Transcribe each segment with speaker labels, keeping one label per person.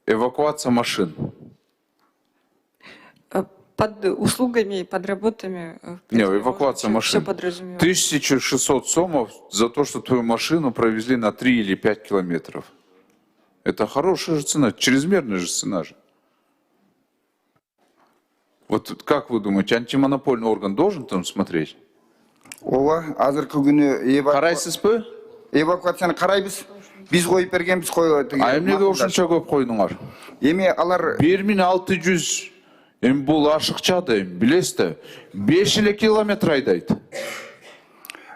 Speaker 1: эвакуация машин.
Speaker 2: Под услугами и под работами.
Speaker 1: Не, эвакуация машин.
Speaker 2: Все подразумевает.
Speaker 1: 1600 сомов за то, что твою машину провезли на 3 или 5 километров. Это хорошая же цена, чрезмерная же цена же. Вот как вы думаете, антимонопольный орган должен там смотреть?
Speaker 3: Ооба, азыркы күнү
Speaker 1: Карайсыз ба?
Speaker 3: эвакуацияны карайбыз. Биз коюп бергенбиз
Speaker 1: А эмнеге ушунча көп койдуңар?
Speaker 3: Эми алар
Speaker 1: 1600 эми бул ашыкча да эми билесиз да 5 эле километр айдайт.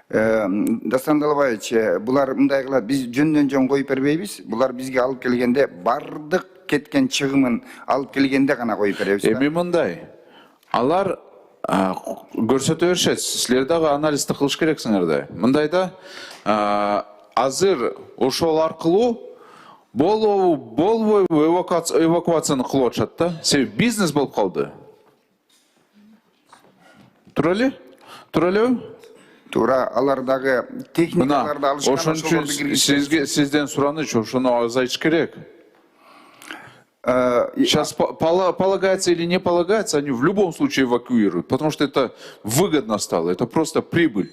Speaker 3: Дастан Далабаевич, булар мындай кылат, биз жөндөн жөн коюп бербейбиз. Булар бизге алып келгенде бардык кеткен чыгымын алып келгенде гана коюп беребиз.
Speaker 1: Эми мындай. Алар көрсөтө беришет. Силер дагы анализди кылыш керексиңер да. Мындай да азыр ошол аркылуу болбойбу эвакуацияны кылып атышат да. Себеби бизнес болуп калды. Тура эле? Тура элеби?
Speaker 3: Тура, алар дагы техникаларды алышкан,
Speaker 1: ошон үчүн сизден сураныч, ошону азайтыш керек. Сейчас полагается или не полагается, они в любом случае эвакуируют, потому что это выгодно стало, это просто прибыль.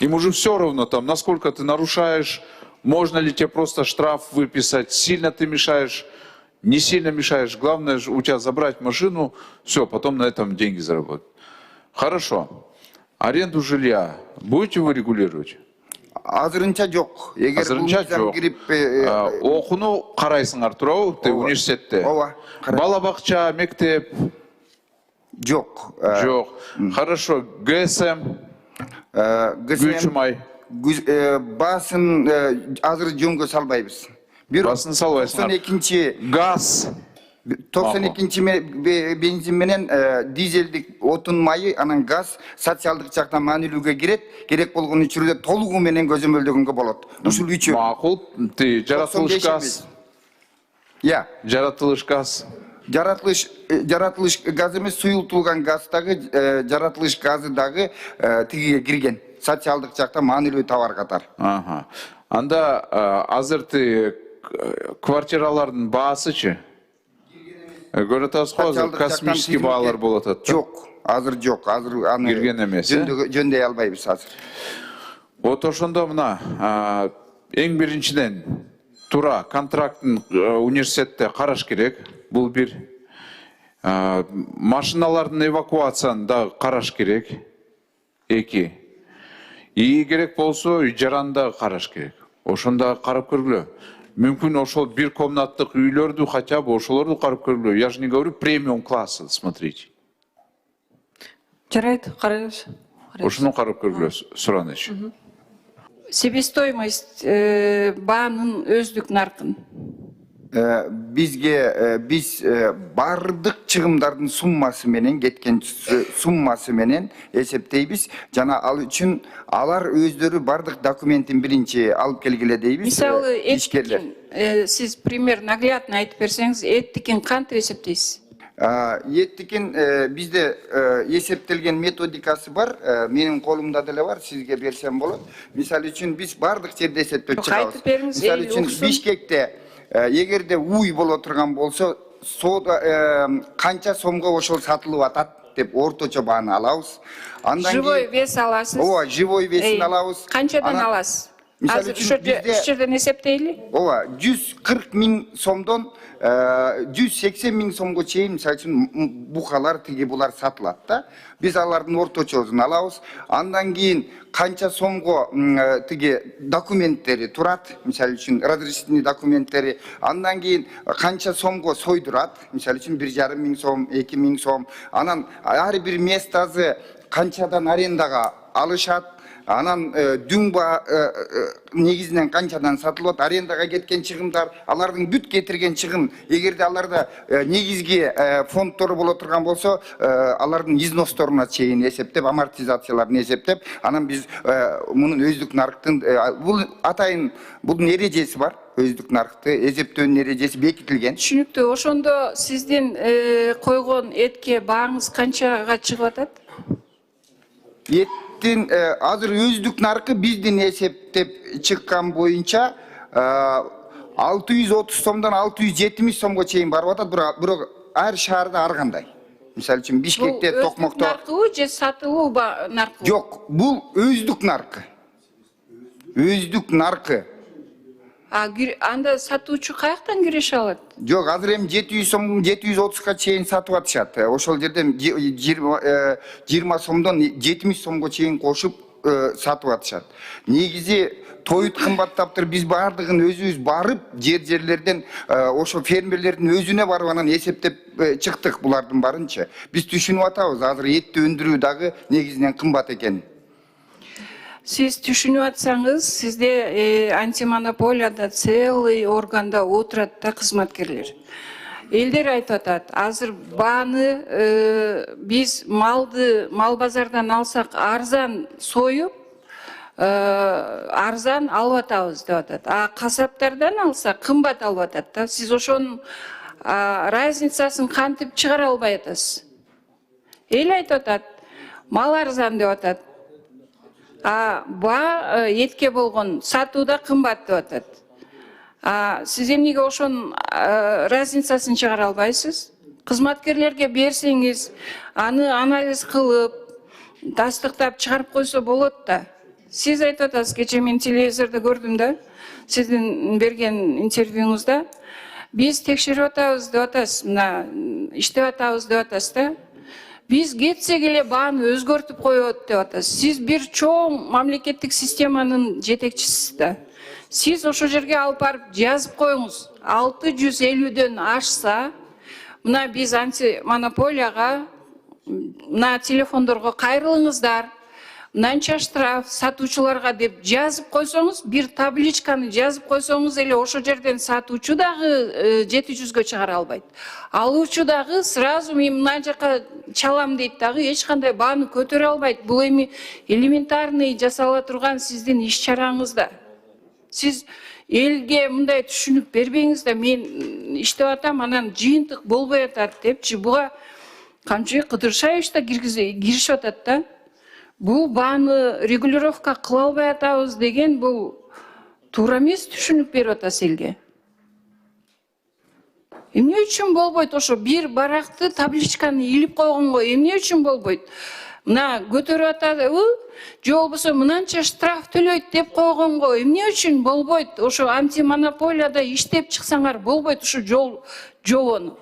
Speaker 1: Им уже все равно, там, насколько ты нарушаешь, можно ли тебе просто штраф выписать, сильно ты мешаешь, не сильно мешаешь. Главное у тебя забрать машину, все, потом на этом деньги заработать. Хорошо. Аренду жилья будете вы регулировать?
Speaker 3: Азырынча жок.
Speaker 1: Азырынча жок. Окууну карайсыңар туурабы? Университетте.
Speaker 3: Ооба.
Speaker 1: Бала бакча, мектеп?
Speaker 3: Жок.
Speaker 1: Жок. Хорошо. ГСМ? Гүлчүмай?
Speaker 3: Басын азыр жөнгө салбайбыз.
Speaker 1: Басын салбайсыңар.
Speaker 3: 92
Speaker 1: газ?
Speaker 3: 92 бензин менен дизелдик отун майы, анан газ социалдык жактан маанилүүгө кирет. Керек болгон учурда толугу менен көзөмөлдөгөнгө болот. Ушул үчөө.
Speaker 1: Макул. Жаратылыш газ?
Speaker 3: Я.
Speaker 1: Жаратылыш газ?
Speaker 3: Жаратылыш газ эмес, суюлтулган газ дагы, жаратылыш газы дагы тигиге кирген. Социалдык жактан маанилүү товар катар.
Speaker 1: Анда азыр квартиралардын баасычы? Көрөт атасыз, космический баалар болот атат.
Speaker 3: Жок, азыр жок, азыр аны
Speaker 1: кирген эмес.
Speaker 3: Жөндөй албайбыз азыр.
Speaker 1: Вот ошондо мына эң биринчиден туура контрактын университетте караш керек. Бул бир. Машиналардын эвакуацияны да караш керек. 2. И керек болсо ижараны караш керек. Ошондо карап көргүлө. Мүмкін ошол бир комнаттык үйлөрдү хотя бы ошолорду карап көргүлө. Я же не говорю премиум класса, смотрите.
Speaker 2: Жарайт, карайбыз.
Speaker 1: Ошону карап көргүлө, сураныч.
Speaker 4: Себестоимость баанын өздүк наркын.
Speaker 3: Биз бардык чыгымдардын суммасы менен, кеткен суммасы менен эсептейбиз. Жана ал үчүн алар өздөрү бардык документин биринчи алып келгиле дейбиз.
Speaker 4: Мисалы, сиз пример наглядно айтып берсеңиз, эттикин кантип эсептейсиз?
Speaker 3: Эттикин бизде эсептелген методикасы бар, менин колумда деле бар, сизге берсем болот. Мисалы үчүн биз бардык жерде эсептеп чыгабыз. Мисалы үчүн Бишкекте эгерде уй боло турган болсо, канча сомго ошол сатылып атат деп орточо бааны алабыз.
Speaker 4: Живой вес аласыз?
Speaker 3: Ооба, живой весин алабыз.
Speaker 4: Канчадан аласыз? Азыр ушул жерден эсептейли?
Speaker 3: Ооба, 140 000 сомдон 180 000 сомго чейин, мисалы үчүн бухалар тиги булар сатылат да. Биз алардын орточосун алабыз. Андан кийин канча сомго тиги документтери турат, мисалы үчүн разрешительный документтери. Андан кийин канча сомго сойдурат, мисалы үчүн 1,5 000 сом, 2 000 сом. Анан ар бир местазы канчадан арендага алышат. Анан дүңба негизинен канчадан сатылат, арендага кеткен чыгымдар, алардын бүт кетирген чыгым, эгерде аларда негизги фонддору боло турган болсо, алардын износторуна чейин эсептеп, амортизацияларын эсептеп, анан биз мунун өздүк нарыктын бул атайын бул эрежеси бар. Өздүк нарыкты эсептөөнүн эрежеси бекитилген.
Speaker 4: Түшүнүктүү. Ошондо сиздин койгон этке бааңыз канчага чыгып атат?
Speaker 3: Азыр өздүк наркы биздин эсептеп чыккан боюнча 630 сомдон 670 сомго чейин барып атат, бирок ар шаарда ар кандай. Мисалы үчүн Бишкекте, Токмокто.
Speaker 4: наркыбы же сатылуу наркыбы?
Speaker 3: Жок, бул өздүк наркы. Өздүк наркы.
Speaker 4: Анда сатуучу каяктан киреше алат?
Speaker 3: Жок, азыр эми 700 сом, 730га чейин сатып атышат. Ошол жерден 20 сомдон 70 сомго чейин кошуп сатып атышат. Негизи тоют кымбаттаптыр. Биз бардыгын өзүбүз барып, жерлерден ошо фермерлердин өзүнө барып анан эсептеп чыктык булардын барынча. Биз түшүнүп атабыз, азыр этти өндүрүү дагы негизинен кымбат экенин.
Speaker 4: Сиз түшүнүп атсаңыз, сизде антимонополияда целый органда отурат да кызматкерлер. Элдер айтып атат, азыр бааны биз мал базардан алсак арзан союп, арзан алып атабыз деп атат. А касаптардан алсак кымбат алып атат да. Сиз ошонун разницасын кантип чыгара албай атасыз. Эл айтып атат, мал арзан деп атат. Этке болгон сатууда кымбат деп атат. Сиз эмнеге ошонун разницасын чыгара албайсыз? Кызматкерлерге берсеңиз, аны анализ кылып, тастыктап чыгарып койсо болот да. Сиз айтып атасыз, кече мен телевизордо көрдүм да, сиздин берген интервьюңузда, биз текшерип атабыз деп атасыз, мына иштеп атабыз деп атасыз да. Биз кетсек эле бааны өзгөртүп коет деп атасыз. Сиз бир чоң мамлекеттик системанын жетекчисисиз да. Сиз ошо жерге алып барып жазып коюңуз. 650дөн ашса, мына биз антимонополияга, мына телефондорго кайрылыңыздар, мынанча штраф сатуучуларга деп жазып койсоңуз, бир табличканы жазып койсоңуз эле ошо жерден сатуучу дагы 700гө чыгара албайт. Алуучу дагы сразу мен мына жака чалам дейт дагы эч кандай бааны көтөрө албайт. Бул эми элементарный жасала турган сиздин иш чараңызда. Сиз элге мындай түшүнүк бербеңиз да, мен иштеп атам, анан жыйынтык болбой атат депчи. Буга Камчыбек Кыдыршаевич да киришип атат да. Бул бааны регулировка кыла албай атабыз деген бул туура эмес түшүнүк берип атасыз элге. Эмне үчүн болбойт ошо бир баракты табличканы илип койгонго эмне үчүн болбойт? Мына көтөрүп атабы, же болбосо мынанча штраф төлөйт деп койгонго эмне үчүн болбойт? Ошо антимонополияда иштеп чыксаңар болбойт ошо жобону.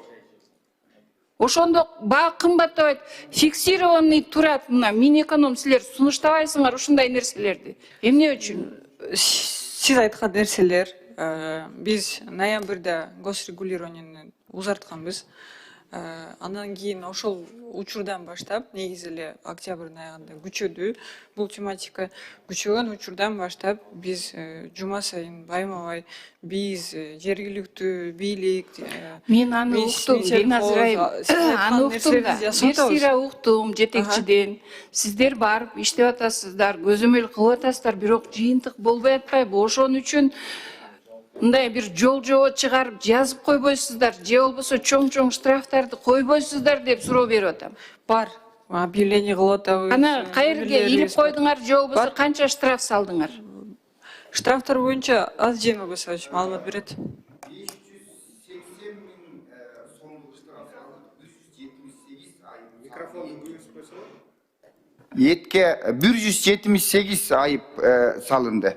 Speaker 4: Ошондо баа кымбаттабайт, фиксированный турат. Мына Минэконом силер сунуштабайсыңар ушундай нерселерди. Эмне үчүн?
Speaker 2: Сиз айткан нерселер биз ноябрда госрегулированияны узартканбыз. Андан кийин ошол учурдан баштап, негизи эле октябрдын аягында күчөдү. Бул тематика күчөгөн учурдан баштап биз жума сайын байма-бай биз жергиликтүү бийлик,
Speaker 4: Мен аны уктум, аны уктум да. Бир сыйра уктум жетекчиден. Сиздер барып иштеп атасыздар, көзөмөл кылып атасыздар, бирок жыйынтык болбой атпайбы? Ошон үчүн мындай бир жол чыгарып жазып койбойсуздар, же болбосо чоң штрафтарды койбойсуздар деп суроо берип атам.
Speaker 2: Бар, объявление кылып атабыз.
Speaker 4: Ана кайерге илип койдуңар, же болбосо канча штраф салдыңар?
Speaker 2: Штрафтар боюнча аз Жеңил Басович маалымат берет.
Speaker 3: 580 миң сомдук штраф салып, 378 айып. Микрофонду көбүрөөк койсоңор. Этке 178 айып салынды.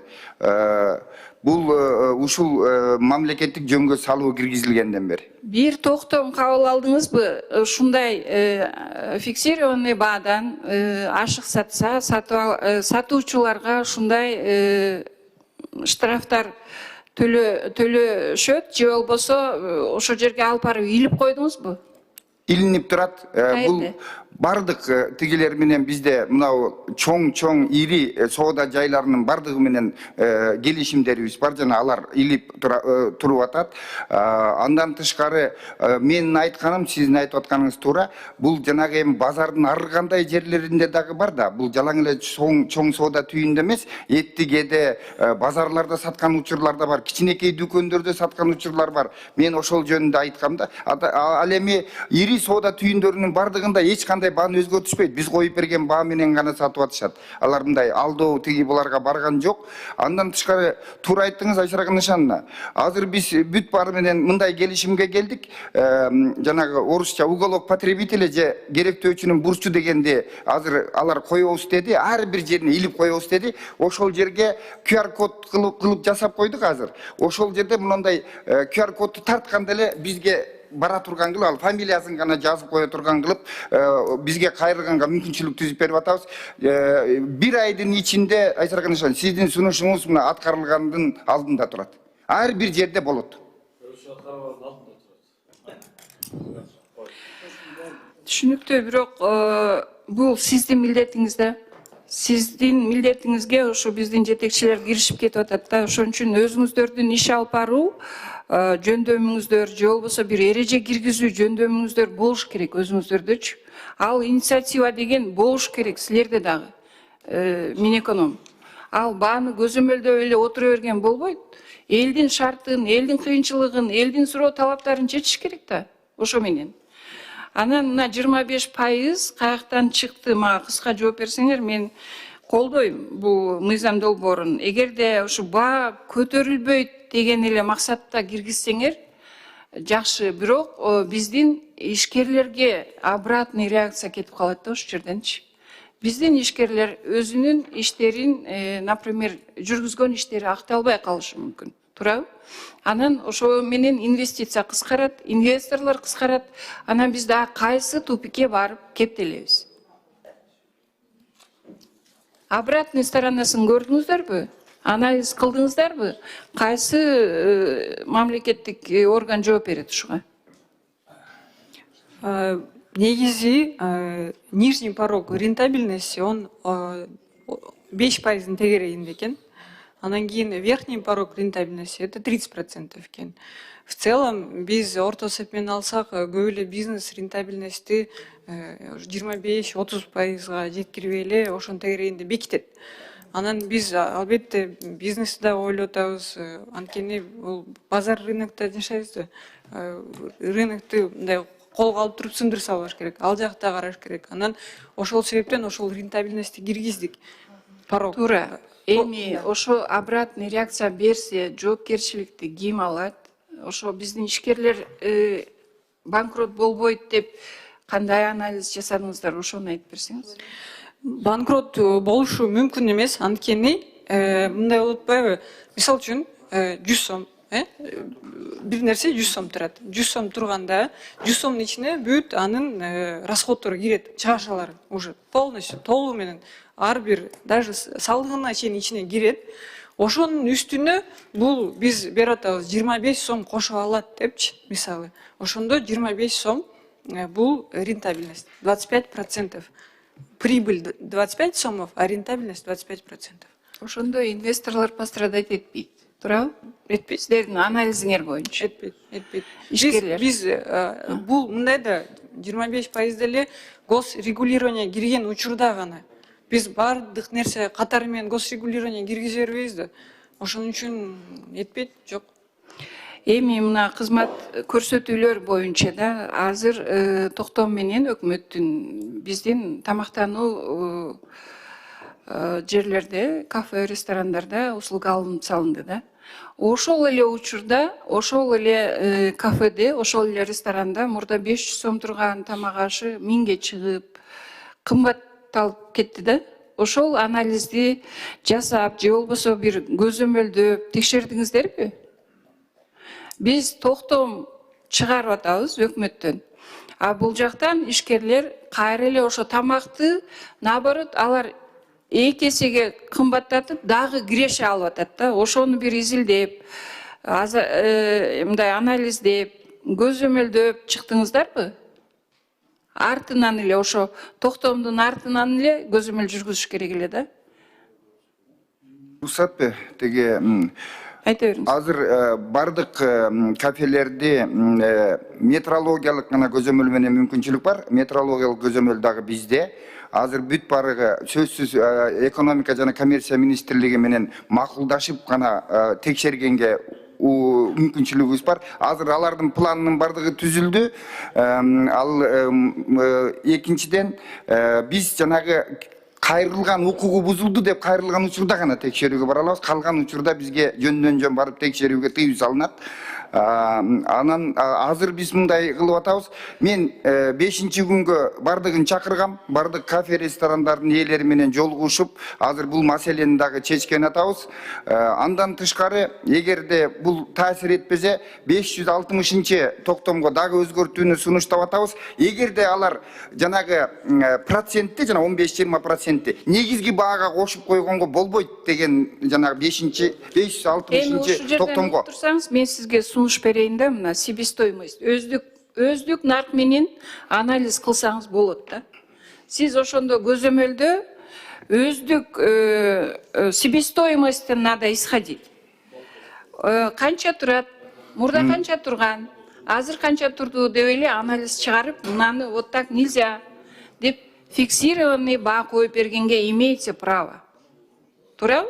Speaker 3: Бул ушул мамлекеттик жөнгө салуу киргизилгенден бери.
Speaker 4: Бир токтом кабыл алдыңызбы? Ушундай фиксированный баадан ашык сатса, сатуучуларга ушундай штрафтар төлөшөт, же болбосо ошол жерге алып барып илип койдуңузбу?
Speaker 3: Илинип турат. Бул бардык тигилер менен бизде мынау чоң ири соода жайларынын бардыгы менен келишимдерибиз бар жана алар илип туруп атат. Андан тышкары менин айтканым, сиздин айтып атканыңыз туура. Бул жанагы эми базардын ар кандай жерлеринде дагы бар да. Бул жалаң эле чоң соода түйүндө эмес, эттигеде базарларда саткан учурлар да бар, кичинекей дүкөндөрдө саткан учурлар бар. Мен ошол жөнүндө айткам да. Ал эми ири соода түйүндөрүнүн бардыгында эч кандай бааны өзгөртүшпөйт. Биз коюп берген баа менен гана сатып атышат. Алар мындай алдоо тиги буларга барган жок. Андан тышкары туура айттыңыз Айшара Нышановна. Азыр биз бүт баары менен мындай келишимге келдик. Жанагы орусча уголок потребителя же керектөөчүнүн бурчу дегенде азыр алар коебуз деди. Ар бир жерине илип коебуз деди. Ошол жерге QR код кылып жасап койдук азыр. Ошол жерде мындай QR кодду тартканда эле бизге бара турган кылып, ал фамилиясын гана жазып кое турган кылып, бизге кайрылганга мүмкүнчүлүк түзүп берип атабыз. Бир айдын ичинде Айшара Нышанова, сиздин сунушуңуз мына аткарылгандын алдында турат. Ар бир жерде болот.
Speaker 4: Түшүнүктүү, бирок бул сиздин милдетиңиз да. Сиздин милдетиңизге ошо биздин жетекчилер киришип кетип атат да. Ошон үчүн өзүңүздөрдүн иш алып баруу жөндөмүңүздөр же болбосо бир эреже киргизүү жөндөмүңүздөр болуш керек өзүңүздөрдөчү. Ал инициатива деген болуш керек силерде дагы. Минэконом. Ал бааны көзөмөлдөп эле отура берген болбойт. Элдин шартын, элдин кыйынчылыгын, элдин суроо талаптарын чечиш керек да. Ошо менен. Анан мына 25% каяктан чыкты, мага кыска жооп берсеңер, мен колдойм бул мыйзам долбоорун. Эгерде ушу баа көтөрүлбөйт деген эле максатта киргизсеңер жакшы, бирок биздин ишкерлерге обратный реакция кетип калат да ошол жерденчи. Биздин ишкерлер өзүнүн иштерин, например, жүргүзгөн иштери акталбай калышы мүмкүн. Туурабы? Анан ошо менен инвестиция кыскарат, инвесторлор кыскарат. Анан биз дагы кайсы тупикке барып кептелебиз. Обратный сторонасын көрдүңүздөрбү? Анализ кылдыңыздарбы? Кайсы мамлекеттик орган жооп берет ушуга?
Speaker 2: Негизи нижний порог рентабельности он 5% тегерегинде экен. Анан кийин верхний порог рентабельности это 30% экен. В целом биз орто эсеп менен алсак көп эле бизнес рентабельности 25-30%га жеткирбей эле ошонун тегерегинде бекитет. Анан биз албетте бизнести да ойлоп атабыз. Анткени бул базар рынокто жашайбыз да. Рынокты мындай колго алып туруп сындыр салыш керек. Ал жакта караш керек. Анан ошол себептен ошол рентабельности киргиздик. Порог.
Speaker 4: Туура. Эми ошо обратный реакция берсе, жоопкерчиликти ким алат? Ошо биздин ишкерлер банкрот болбойт деп кандай анализ жасадыңыздар? Ошону айтып берсеңиз.
Speaker 2: Банкрот болушу мүмкүн эмес, анткени мындай болуп атпайбы? Мисалы үчүн 100 сом, бир нерсе 100 сом турат. 100 сом турганда 100 сомдун ичине бүт анын расходтору кирет, чыгашалары уже полностью толугу менен ар бир даже салыгына чейин ичине кирет. Ошонун үстүнө бул биз берип атабыз 25 сом кошуп алат депчи, мисалы. Ошондо 25 сом бул рентабельность 25%. Прибыль 25 сомов, а рентабельность 25%.
Speaker 4: Ошондо инвесторлор пострадать этпейт. Туурабы?
Speaker 2: Этпейт.
Speaker 4: Силердин анализиңер боюнча.
Speaker 2: Этпейт.
Speaker 4: Ишкерлер.
Speaker 2: Биз бул мындай да 25% деле госрегулирование кирген учурда гана. Биз бардык нерсе катары менен госрегулирование киргизе бербейбиз да. Ошон үчүн этпейт, жок.
Speaker 4: Эми мына кызмат көрсөтүүлөр боюнча да азыр токтом менен өкмөттүн биздин тамактануу жерлерде, кафе, ресторандарда услуга алынып салынды да. Ошол эле учурда, ошол эле кафеде, ошол эле ресторанда мурда 500 сом турган тамак ашы 1000ге чыгып, кымбатталып кетти да. Ошол анализди жасап, же болбосо бир көзөмөлдөп текшердиңиздерби? Биз токтом чыгарып атабыз өкмөттөн. А бул жактан ишкерлер кайра эле ошо тамакты, наоборот, алар 2 эсеге кымбаттатып, дагы киреше алып атат да. Ошону бир изилдеп, мындай анализдеп, көзөмөлдөп чыктыңыздарбы? Артынан эле ошо токтомдун артынан эле көзөмөл жүргүзүш керек эле да.
Speaker 3: Уруксатпы, теге
Speaker 4: Айта бериңиз.
Speaker 3: азыр бардык кафелерде метрологиялык гана көзөмөл менен мүмкүнчүлүк бар. Метрологиялык көзөмөл дагы бизде. Азыр бүт барыгы сөзсүз экономика жана коммерция министрлиги менен макулдашып гана текшергенге мүмкүнчүлүгүбүз бар. Азыр алардын планынын бардыгы түзүлдү. Ал экинчиден биз жанагы кайрылган укугу бузулду деп кайрылган учурда гана текшерүүгө бара алабыз. Калган учурда бизге жөндөн жөн барып текшерүүгө тыюу салынат. Анан азыр биз мындай кылып атабыз. Мен 5-күнгө бардыгын чакыргам, бардык кафе ресторандардын ээлери менен жолугушуп, азыр бул маселени дагы чечкен атабыз. Андан тышкары, эгерде бул таасир этпесе, 560-токтомго дагы өзгөртүүнү сунуштап атабыз. Эгерде алар жанагы процентти, жана 15-20% негизги баага кошуп койгонго болбойт деген жанагы 560 токтомго.
Speaker 4: Турсаңыз, мен сизге сунуш берейин да, мына себестоимость, өздүк нарк менен анализ кылсаңыз болот да. Сиз ошондо көзөмөлдө өздүк себестоимостьтен надо исходить. Канча турат, мурда канча турган, азыр канча турду деп эле анализ чыгарып, мынаны вот так нельзя деп фиксированный баа коюп бергенге имеется право. Туурабы?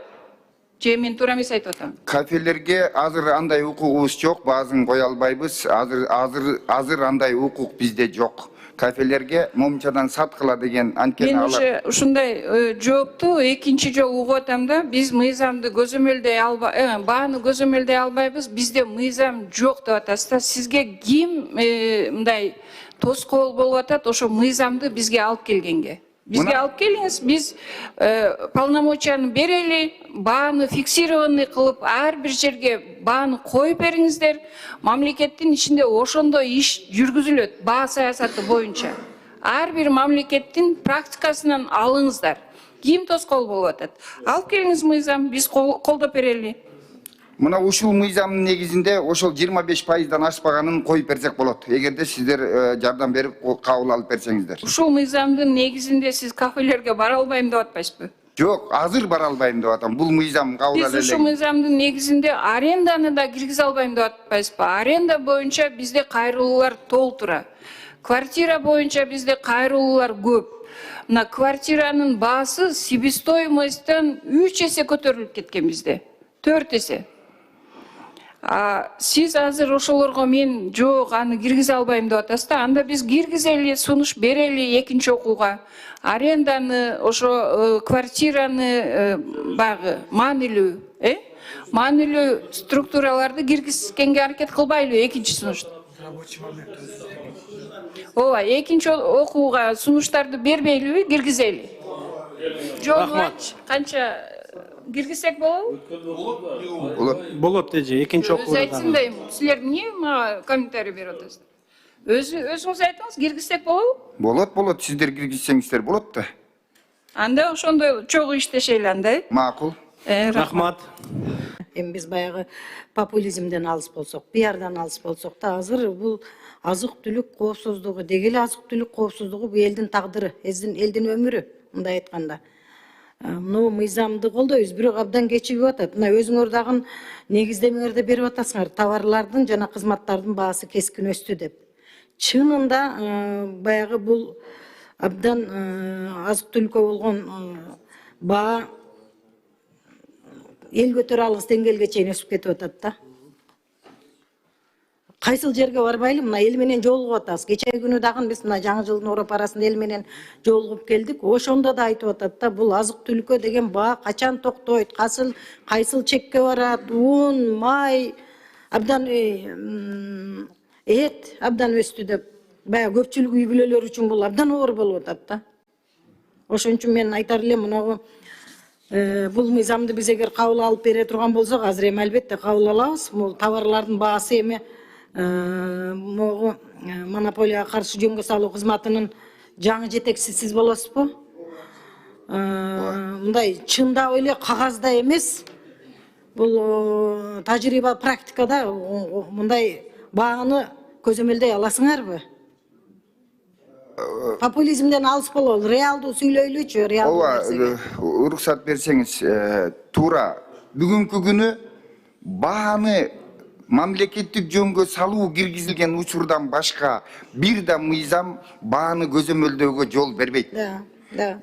Speaker 4: Же мен туура эмес айтып атам?
Speaker 3: Кафелерге азыр андай укугубуз жок, баазын кое албайбыз. Азыр андай укук бизде жок. Кафелерге момчадан саткыла деген анткени
Speaker 4: Мен
Speaker 3: алар.
Speaker 4: уже ушундай жоопту экинчи жолу угуп атам да, биз мыйзамды көзөмөлдөй албай, бааны көзөмөлдөй албайбыз, бизде мыйзам жок деп атасыз да. Сизге ким мындай тоскоол болуп атат, ошо мыйзамды бизге алып келгенге? Бизге алып келиңиз, биз полномочияны берели, бааны фиксированный кылып, ар бир жерге бааны коюп бериңиздер. Мамлекеттин ичинде ошондой иш жүргүзүлөт, баа саясаты боюнча. Ар бир мамлекеттин практикасынан алыңыздар. Ким тоскоол болуп атат? Алып келиңиз мыйзам, биз колдоп берели.
Speaker 3: Мына ушул мыйзамдын негизинде ошол 25%дан ашпаганын коюп берсек болот. Эгерде сиздер жардам берип кабыл алып берсеңиздер.
Speaker 4: Ушул мыйзамдын негизинде сиз кафелерге бара албайм деп атпайсызбы?
Speaker 3: Жок, азыр бара албайм деп атам. Бул мыйзам кабыл
Speaker 4: Биз ушул
Speaker 3: элек.
Speaker 4: мыйзамдын негизинде аренданы да киргизе албайм деп атпайсызбы? Аренда боюнча бизде кайрылуулар толтура. Квартира боюнча бизде кайрылуулар көп. Мына квартиранын баасы себестоимостьтен 3 эсе көтөрүлүп кеткен бизде. 4 эсе. Сиз азыр ошолорго мен жок, аны киргизе албайм деп атасыз да, анда биз киргизели, сунуш берели экинчи окууга. Аренданы, ошо квартираны багы маанилүү, маанилүү структураларды киргизгенге аракет кылбайлы экинчи сунушта. Ооба, экинчи окууга сунуштарды бербейлиби, киргизели. Жолу канча киргизсек болобу?
Speaker 5: Болот эже, экинчи окууда.
Speaker 4: Өзү айтсын да, силер эмне мага комментарий берип атасыздар? Өзүңүз айтыңыз, киргизсек болобу?
Speaker 3: Болот, сиздер киргизсеңиздер болот да.
Speaker 4: Анда ошондой чогуу иштешели андай.
Speaker 3: Макул.
Speaker 5: Рахмат.
Speaker 6: Эми биз баягы популизмден алыс болсок, пиардан алыс болсок да, азыр бул азык-түлүк коопсуздугу, деги эле азык-түлүк коопсуздугу бул элдин тагдыры, элдин өмүрү, мындай айтканда. Мына мыйзамды колдойбуз, бирок абдан кечигип атат. Мына өзүңөр дагы негиздемеңерди берип атасыңар, товарлардын жана кызматтардын баасы кескин өстү деп. Чынында баягы бул абдан азык-түлүккө болгон баа эл көтөрө алгыс деңгээлге чейин өсүп кетип атат да. Кайсыл жерге барбайлы, мына эл менен жолугуп атабыз. Кечээ күнү дагы биз мына жаңы жылдын орап арасында эл менен жолугуп келдик. Ошондо да айтып атат да, бул азык-түлүккө деген баа качан токтойт, кайсыл чекке барат, ун, май, абдан эт абдан өстү деп. Баягы көпчүлүк үй бүлөлөр үчүн бул абдан оор болуп атат да. Ошон үчүн мен айтар элем, мына бул мыйзамды биз эгер кабыл алып бере турган болсок, азыр эми албетте кабыл алабыз. Бул товарлардын баасы эми могу монополияга каршы жөнгө салуу кызматынын жаңы жетекчиси сиз болосузбу? Мындай чындап эле кагазда эмес, бул тажрыйба практикада мындай бааны көзөмөлдөй аласыңарбы? Популизмден алыс бололу, реалдуу сүйлөйлүчү, реалдуу.
Speaker 3: Уруксат берсеңиз, туура бүгүнкү күнү бааны мамлекеттик жөнгө салуу киргизилген учурдан башка бир да мыйзам бааны көзөмөлдөөгө жол бербейт.
Speaker 6: Да.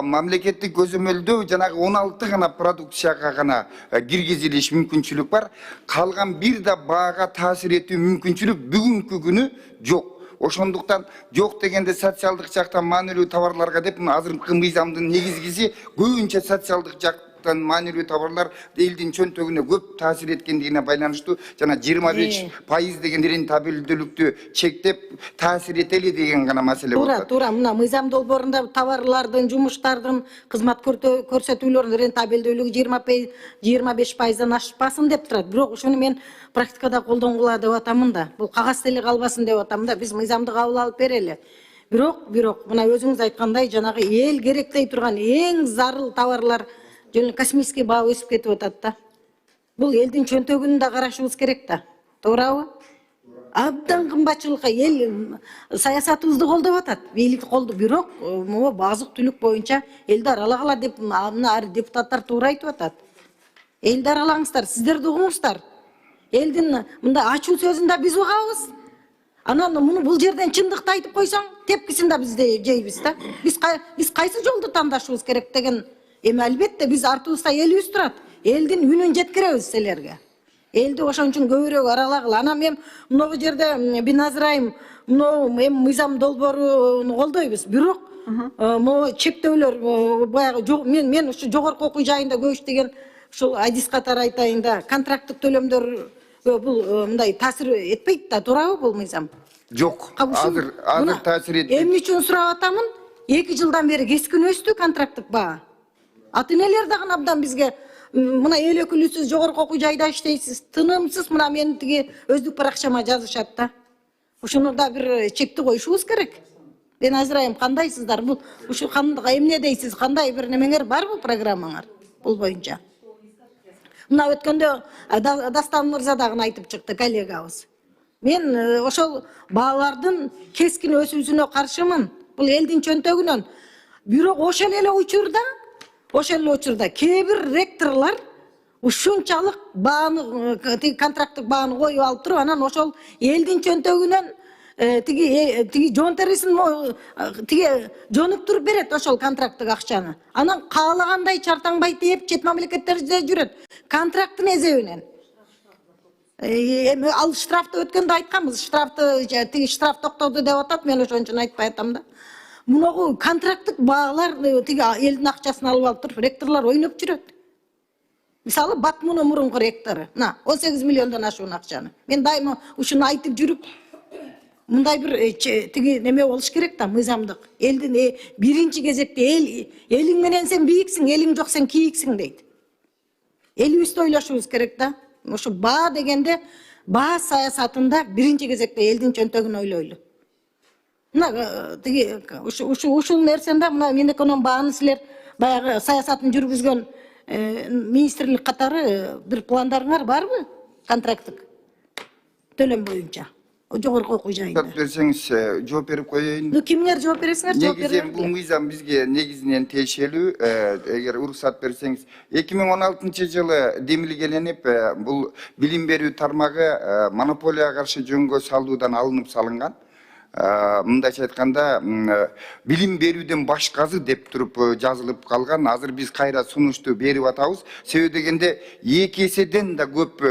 Speaker 3: Мамлекеттик көзөмөлдөө жанагы 16 гана продукцияга гана киргизилиш мүмкүнчүлүк бар. Калган бир да баага таасир этүү мүмкүнчүлүк бүгүнкү күнү жок. Ошондуктан жок дегенде социалдык жактан маанилүү товарларга деп азыркы мыйзамдын негизгиси көбүнчө социалдык жактан маанилүү товарлар элдин чөнтөгүнө көп таасир эткендигине байланыштуу жана 25% деген рентабелдүүлүктү чектеп таасир этели деген гана маселе болот.
Speaker 6: Туура, мына мыйзам долбоорунда товарлардын, жумуштардын, кызмат көрсөтүүлөрдүн рентабелдүүлүгү 25%дан ашпасын деп турат. Бирок ошону мен практикада колдонгула деп атамын да. Бул кагаз теле калбасын деп атам да. Биз мыйзамды кабыл алып берели. Бирок мына өзүңүз айткандай жанагы эл керектей турган эң зарыл товарлар жөн космический баа өсүп кетип атат да. Бул элдин чөнтөгүнү да карашыбыз керек да. Туурабы? Абдан кымбатчылыкка эл саясатыбызды колдоп атат. Бийлик колдоп, бирок могу азык-түлүк боюнча элди аралагыла деп мына депутаттар туура айтып атат. Элди аралаңыздар, сиздер да угуңуздар. Элдин мындай ачуу сөзүн да биз угабыз. Анан муну бул жерден чындыкты айтып койсоң, тепкисин да биз жейбиз да. Биз кайсы жолду тандашыбыз керек деген эми албетте биз артыбызда элибиз турат. Элдин үнүн жеткиребиз силерге. Элди ошон үчүн көбүрөөк аралагыла. Анан мен мынагу жерде биназыр айым, эми мыйзам долбоорун колдойбуз. Бирок могу чектөөлөр баягы мен ушу жогорку окуу жайында көп иштеген ушул адис катары айтайын да, контракттык төлөмдөр бул мындай таасир этпейт да, туурабы бул мыйзам?
Speaker 3: Жок. Азыр таасир этпейт.
Speaker 6: Эмне үчүн сурап атамын? 2 жылдан бери кескин өстү контракттык баа. Ата энелер дагы абдан бизге мына эл өкүлүсүз жогорку окуу жайда иштейсиз, тынымсыз мына мен тиги өздүк баракчама жазышат да. Ошону да бир чекти коюшубуз керек. Мен азыр айым кандайсыздар? Бул ушу кандай эмне дейсиз? Кандай бир немеңер барбы программаңар бул боюнча? Мына өткөндө Дастан мырза дагы айтып чыкты коллегабыз. Мен ошол баалардын кескин өсүүсүнө каршымын. Бул элдин чөнтөгүнөн. Бирок ошол эле учурда кээ бир ректорлор ушунчалык бааны контракттык бааны коюп алып туруп, анан ошол элдин чөнтөгүнөн тиги жон терисин жонуп туруп берет ошол контракттык акчаны. Анан каалагандай чартаңбай тээп чет мамлекеттерде жүрөт. Контракттын эзебинен. Эми ал штрафты өткөндө айтканбыз. Штраф токтоду деп атат, мен ошон үчүн айтпай атам да. Мунагу контракттык баалар тиги элдин акчасын алып туруп ректорлор ойноп жүрөт. Мисалы Батмунун мурунку ректору, 18 миллиондон ашуун акчаны. Мен дайыма ушуну айтып жүрүп, мындай бир тиги неме болуш керек да, мыйзамдык. Элдин биринчи кезекте элиң менен сен бийиксиң, элиң жок сен кийиксиң дейт. Элибизди ойлошубуз керек да. Ошо баа дегенде баа саясатында биринчи кезекте элдин чөнтөгүн ойлойлу. Мына тиги ушул нерсенде мына Минэконун бааны силер баягы саясатын жүргүзгөн министрлик катары бир пландарыңар барбы? Контракттык төлөм боюнча. Жогорку окуу жайында.
Speaker 3: Берсеңиз жооп берип коеюн.
Speaker 6: Кимдер жооп бересиңер? Жооп
Speaker 3: Негизинен бул мыйзам бизге негизинен тиешелүү. Эгер уруксат берсеңиз, 2016 жылы демилгеленип, бул билим берүү тармагы монополияга каршы жөнгө салуудан алынып салынган. Мындайча айтканда билим берүүдөн башкасы деп туруп жазылып калган. Азыр биз кайра сунушту берип атабыз. Себеби дегенде 2 эседен да көп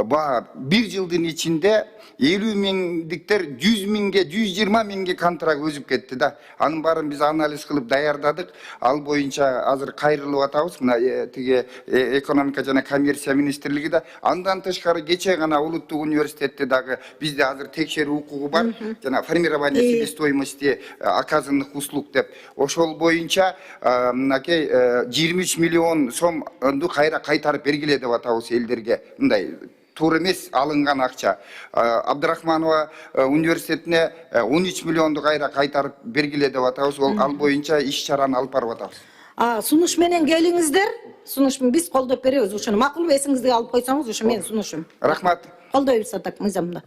Speaker 3: баа 1 жылдын ичинде 50 миңдиктер 100 миңге, 120 миңге контракт өсүп кетти да. Анын баарын биз анализ кылып даярдадык. Ал боюнча азыр кайрылып атабыз. Мына тиги экономика жана коммерция министрлиги да. Андан тышкары кече гана Улуттук университетте дагы бизде азыр текшерүү укугу бар. Жана формирование себестоимости оказанных услуг деп. Ошол боюнча мынакей 23 миллион сомду кайра кайтарып бергиле деп атабыз элдерге. Мындай туура эмес алынган акча. Абдрахманова университетине 13 миллионду кайра кайтарып бергиле деп атабыз. Ал боюнча иш чараны алып барып атабыз.
Speaker 6: Сунуш менен келиңиздер. Сунуш биз колдоп беребиз. Ушуну макулбу, эсиңизге алып койсоңуз, ушу менин сунушум.
Speaker 3: Рахмат.
Speaker 6: Колдойбуз атак мыйзамда.